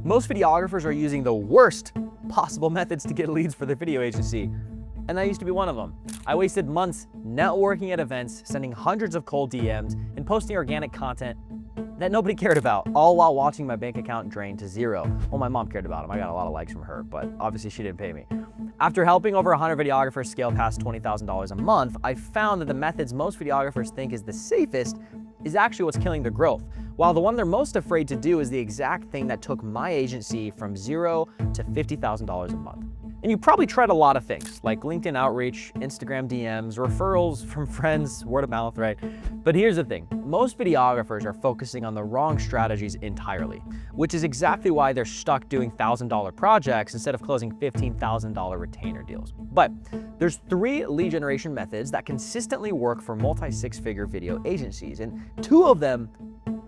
Most videographers are using the worst possible methods to get leads for their video agency, and I used to be one of them. I wasted months networking at events, sending hundreds of cold DMs, and posting organic content that nobody cared about, all while watching my bank account drain to zero. Well, my mom cared about them. I got a lot of likes from her, but obviously she didn't pay me. After helping over 100 videographers scale past $20,000 a month, I found that the methods most videographers think is the safest is actually what's killing their growth, while the one they're most afraid to do is the exact thing that took my agency from $0 to $50,000 a month. And you probably tried a lot of things, like LinkedIn outreach, Instagram DMs, referrals from friends, word of mouth, right? But here's the thing, most videographers are focusing on the wrong strategies entirely, which is exactly why they're stuck doing $1,000 projects instead of closing $15,000 retainer deals. But there's 3 lead generation methods that consistently work for multi-six-figure video agencies, and 2 of them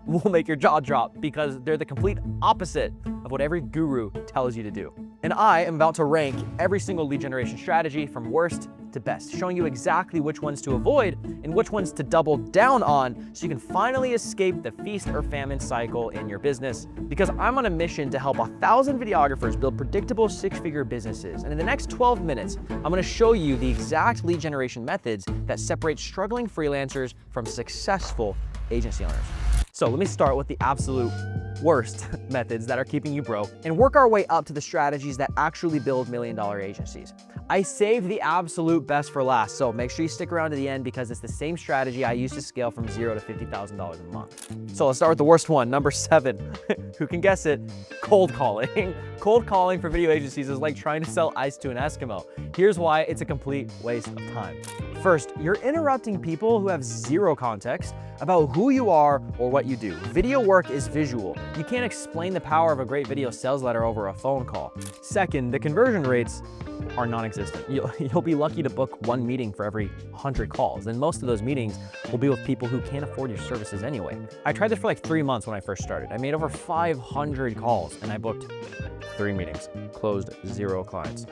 will make your jaw drop because they're the complete opposite of what every guru tells you to do. And I am about to rank every single lead generation strategy from worst to best, showing you exactly which ones to avoid and which ones to double down on so you can finally escape the feast or famine cycle in your business. Because I'm on a mission to help 1,000 videographers build predictable 6-figure businesses. And in the next 12 minutes, I'm gonna show you the exact lead generation methods that separate struggling freelancers from successful agency owners. So let me start with the absolute worst methods that are keeping you broke and work our way up to the strategies that actually build million-dollar agencies. I saved the absolute best for last, so make sure you stick around to the end because it's the same strategy I used to scale from $0 to $50,000 a month. So let's start with the worst one, number 7. Who can guess it? Cold calling. Cold calling for video agencies is like trying to sell ice to an Eskimo. Here's why it's a complete waste of time. First, you're interrupting people who have 0 context about who you are or what you do. Video work is visual. You can't explain the power of a great video sales letter over a phone call. Second, the conversion rates are non-existent. You'll be lucky to book 1 meeting for every 100 calls, and most of those meetings will be with people who can't afford your services anyway. I tried this for like 3 months when I first started. I made over 500 calls and I booked 3 meetings, closed 0 clients.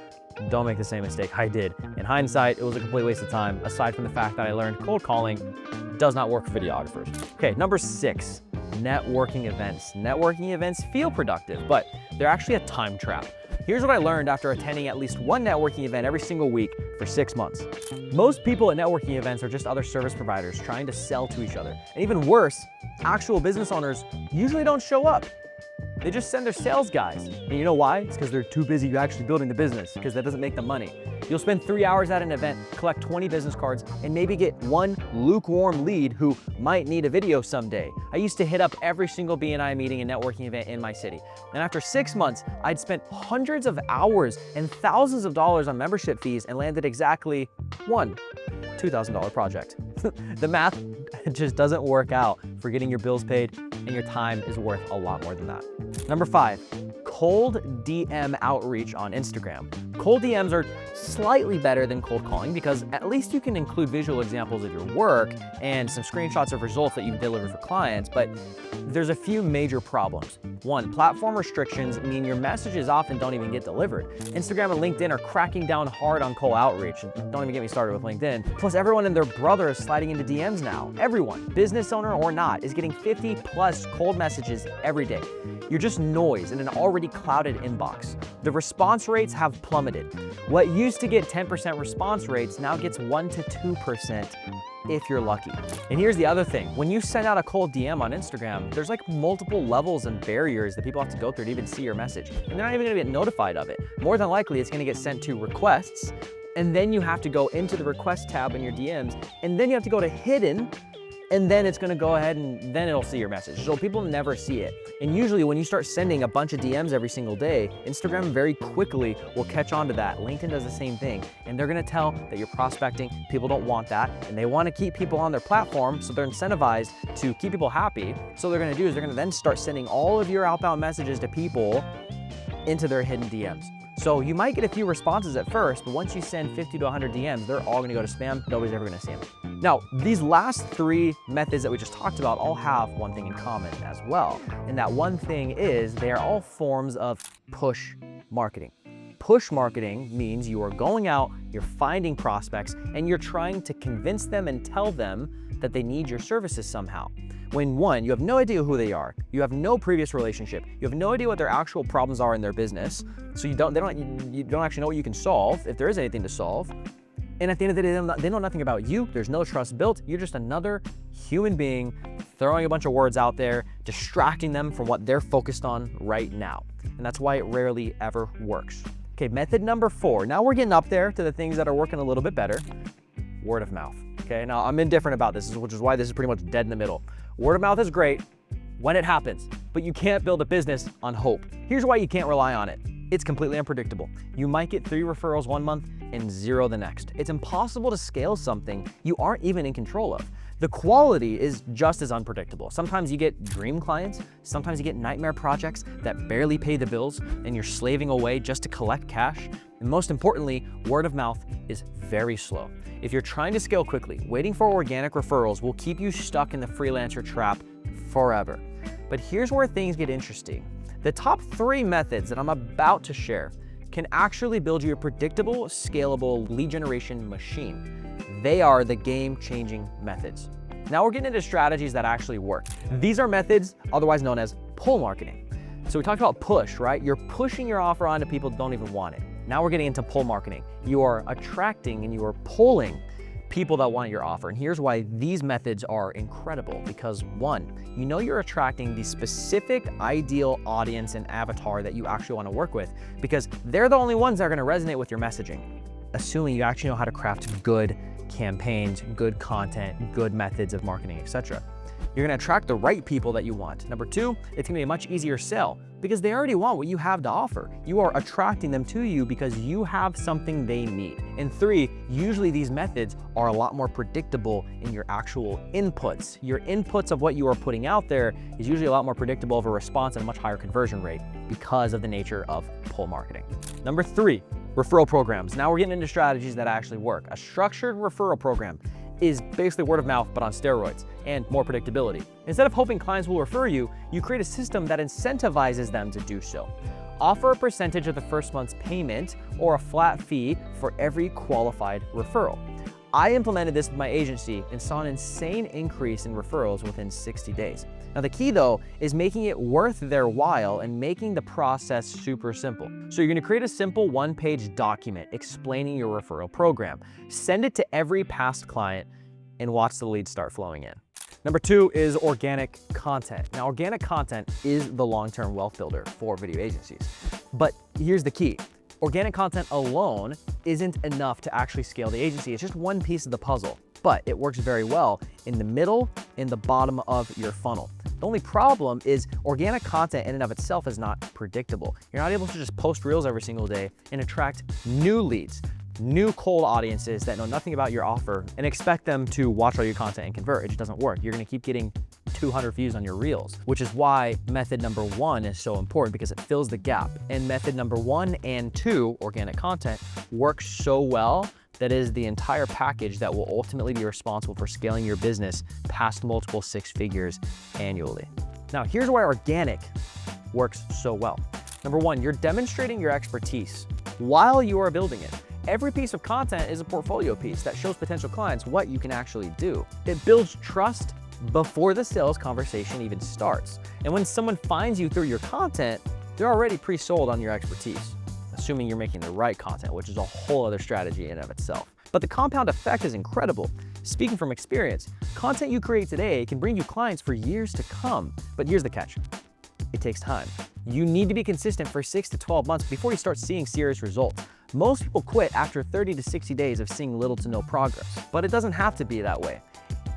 Don't make the same mistake I did. In hindsight, it was a complete waste of time, aside from the fact that I learned cold calling does not work for videographers. Okay, number 6, networking events. Networking events feel productive, but they're actually a time trap. Here's what I learned after attending at least 1 networking event every single week for 6 months. Most people at networking events are just other service providers trying to sell to each other. And even worse, actual business owners usually don't show up. They just send their sales guys. And you know why? It's because they're too busy actually building the business, because that doesn't make them money. You'll spend 3 hours at an event, collect 20 business cards, and maybe get 1 lukewarm lead who might need a video someday. I used to hit up every single BNI meeting and networking event in my city. And after 6 months, I'd spent hundreds of hours and thousands of dollars on membership fees and landed exactly 1 $2,000 project. The math just doesn't work out for getting your bills paid, and your time is worth a lot more than that. Number 5, cold DM outreach on Instagram. Cold DMs are slightly better than cold calling because at least you can include visual examples of your work and some screenshots of results that you've delivered for clients, but there's a few major problems. 1, platform restrictions mean your messages often don't even get delivered. Instagram and LinkedIn are cracking down hard on cold outreach. Don't even get me started with LinkedIn. Plus, everyone and their brother is sliding into DMs now. Everyone, business owner or not, is getting 50+ cold messages every day. You're just noise in an already clouded inbox. The response rates have plummeted. What used to get 10% response rates now gets 1 to 2% if you're lucky. And here's the other thing. When you send out a cold DM on Instagram, there's like multiple levels and barriers that people have to go through to even see your message. And they're not even gonna get notified of it. More than likely, it's gonna get sent to requests, and then you have to go into the request tab in your DMs, and then you have to go to hidden, and then it's gonna go ahead and then it'll see your message. So people never see it. And usually when you start sending a bunch of DMs every single day, Instagram very quickly will catch on to that. LinkedIn does the same thing. And they're gonna tell that you're prospecting, people don't want that, and they wanna keep people on their platform, so they're incentivized to keep people happy. So what they're gonna do is they're gonna then start sending all of your outbound messages to people into their hidden DMs. So you might get a few responses at first, but once you send 50 to 100 DMs, they're all gonna go to spam. Nobody's ever gonna see them. Now, these last 3 methods that we just talked about all have one thing in common as well. And that one thing is they are all forms of push marketing. Push marketing means you are going out, you're finding prospects, and you're trying to convince them and tell them that they need your services somehow. when one, you have no idea who they are, you have no previous relationship, you have no idea what their actual problems are in their business, so you don't actually know what you can solve, if there is anything to solve. And at the end of the day, they know nothing about you. There's no trust built. You're just another human being throwing a bunch of words out there, distracting them from what they're focused on right now. And that's why it rarely ever works. Okay, method number 4. Now we're getting up there to the things that are working a little bit better. Word of mouth. Okay, now I'm indifferent about this, which is why this is pretty much dead in the middle. Word of mouth is great when it happens, but you can't build a business on hope. Here's why you can't rely on it. It's completely unpredictable. You might get 3 referrals one month and 0 the next. It's impossible to scale something you aren't even in control of. The quality is just as unpredictable. Sometimes you get dream clients, sometimes you get nightmare projects that barely pay the bills and you're slaving away just to collect cash. And most importantly, word of mouth is very slow. If you're trying to scale quickly, waiting for organic referrals will keep you stuck in the freelancer trap forever. But here's where things get interesting. The top 3 methods that I'm about to share can actually build you a predictable, scalable lead generation machine. They are the game-changing methods. Now we're getting into strategies that actually work. These are methods otherwise known as pull marketing. So we talked about push, right? You're pushing your offer onto people that don't even want it. Now we're getting into pull marketing. You are attracting and you are pulling people that want your offer. And here's why these methods are incredible, because 1, you know you're attracting the specific ideal audience and avatar that you actually want to work with, because they're the only ones that are going to resonate with your messaging, assuming you actually know how to craft good campaigns, good content, good methods of marketing, etc. You're going to attract the right people that you want. Number 2, it's going to be a much easier sell because they already want what you have to offer. You are attracting them to you because you have something they need. And 3, usually these methods are a lot more predictable in your actual inputs. Your inputs of what you are putting out there is usually a lot more predictable of a response and a much higher conversion rate because of the nature of pull marketing. Number 3, referral programs. Now we're getting into strategies that actually work. A structured referral program is basically word of mouth, but on steroids and more predictability. Instead of hoping clients will refer you, you create a system that incentivizes them to do so. Offer a percentage of the first month's payment or a flat fee for every qualified referral. I implemented this with my agency and saw an insane increase in referrals within 60 days. Now the key though is making it worth their while and making the process super simple. So you're gonna create a simple 1-page document explaining your referral program. Send it to every past client and watch the leads start flowing in. Number 2 is organic content. Now organic content is the long-term wealth builder for video agencies. But here's the key. Organic content alone isn't enough to actually scale the agency. It's just one piece of the puzzle, but it works very well in the middle and the bottom of your funnel. The only problem is organic content in and of itself is not predictable. You're not able to just post reels every single day and attract new leads, new cold audiences that know nothing about your offer and expect them to watch all your content and convert. It just doesn't work. You're gonna keep getting 200 views on your reels, which is why method number 1 is so important, because it fills the gap. And method number 1 and 2, organic content, works so well that is the entire package that will ultimately be responsible for scaling your business past multiple 6 figures annually. Now, here's why organic works so well. Number 1, you're demonstrating your expertise while you are building it. Every piece of content is a portfolio piece that shows potential clients what you can actually do. It builds trust before the sales conversation even starts. And when someone finds you through your content, they're already pre-sold on your expertise, assuming you're making the right content, which is a whole other strategy in and of itself. But the compound effect is incredible. Speaking from experience, content you create today can bring you clients for years to come. But here's the catch. It takes time. You need to be consistent for 6 to 12 months before you start seeing serious results. Most people quit after 30 to 60 days of seeing little to no progress, but it doesn't have to be that way.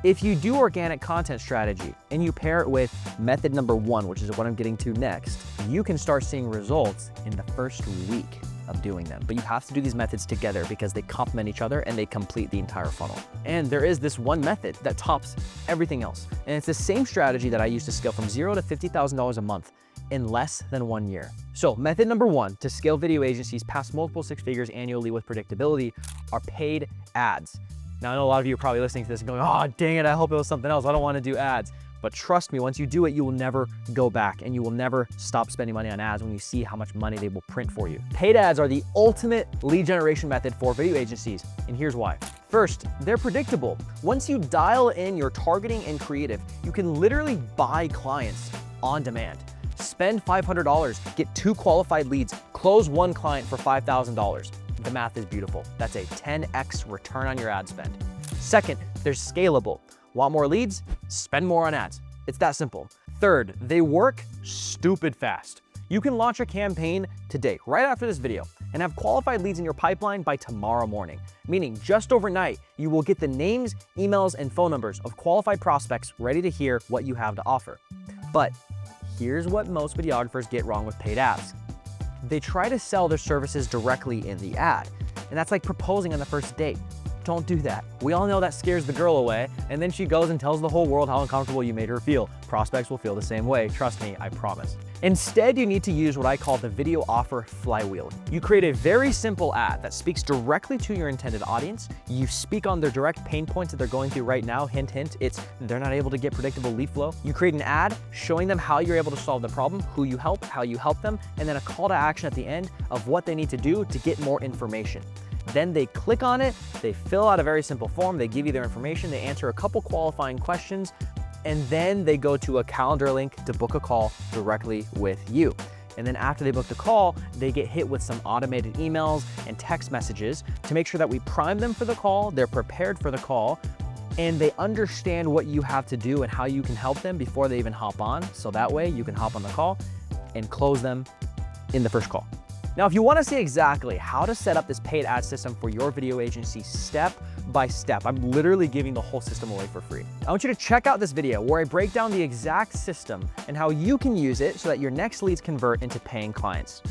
If you do organic content strategy and you pair it with method number 1, which is what I'm getting to next, you can start seeing results in the first week of doing them. But you have to do these methods together because they complement each other and they complete the entire funnel. And there is this one method that tops everything else. And it's the same strategy that I used to scale from $0 to $50,000 a month in less than 1 year. So method number 1 to scale video agencies past multiple 6 figures annually with predictability are paid ads. Now, I know a lot of you are probably listening to this and going, oh, dang it, I hope it was something else. I don't want to do ads. But trust me, once you do it, you will never go back and you will never stop spending money on ads when you see how much money they will print for you. Paid ads are the ultimate lead generation method for video agencies, and here's why. First, they're predictable. Once you dial in your targeting and creative, you can literally buy clients on demand. Spend $500, get 2 qualified leads, close 1 client for $5,000. The math is beautiful. That's a 10x return on your ad spend. Second, they're scalable. Want more leads? Spend more on ads. It's that simple. Third, they work stupid fast. You can launch a campaign today, right after this video, and have qualified leads in your pipeline by tomorrow morning. Meaning just overnight, you will get the names, emails, and phone numbers of qualified prospects ready to hear what you have to offer. But here's what most videographers get wrong with paid ads. They try to sell their services directly in the ad, and that's like proposing on the first date. Don't do that. We all know that scares the girl away, and then she goes and tells the whole world how uncomfortable you made her feel. Prospects will feel the same way, trust me, I promise. Instead, you need to use what I call the video offer flywheel. You create a very simple ad that speaks directly to your intended audience. You speak on their direct pain points that they're going through right now. Hint, hint, it's they're not able to get predictable lead flow. You create an ad showing them how you're able to solve the problem, who you help, how you help them, and then a call to action at the end of what they need to do to get more information. Then they click on it, they fill out a very simple form, they give you their information, they answer a couple qualifying questions, and then they go to a calendar link to book a call directly with you. And then after they book the call, they get hit with some automated emails and text messages to make sure that we prime them for the call, they're prepared for the call, and they understand what you have to do and how you can help them before they even hop on. So that way you can hop on the call and close them in the first call. Now, if you want to see exactly how to set up this paid ad system for your video agency step by step, I'm literally giving the whole system away for free. I want you to check out this video where I break down the exact system and how you can use it so that your next leads convert into paying clients.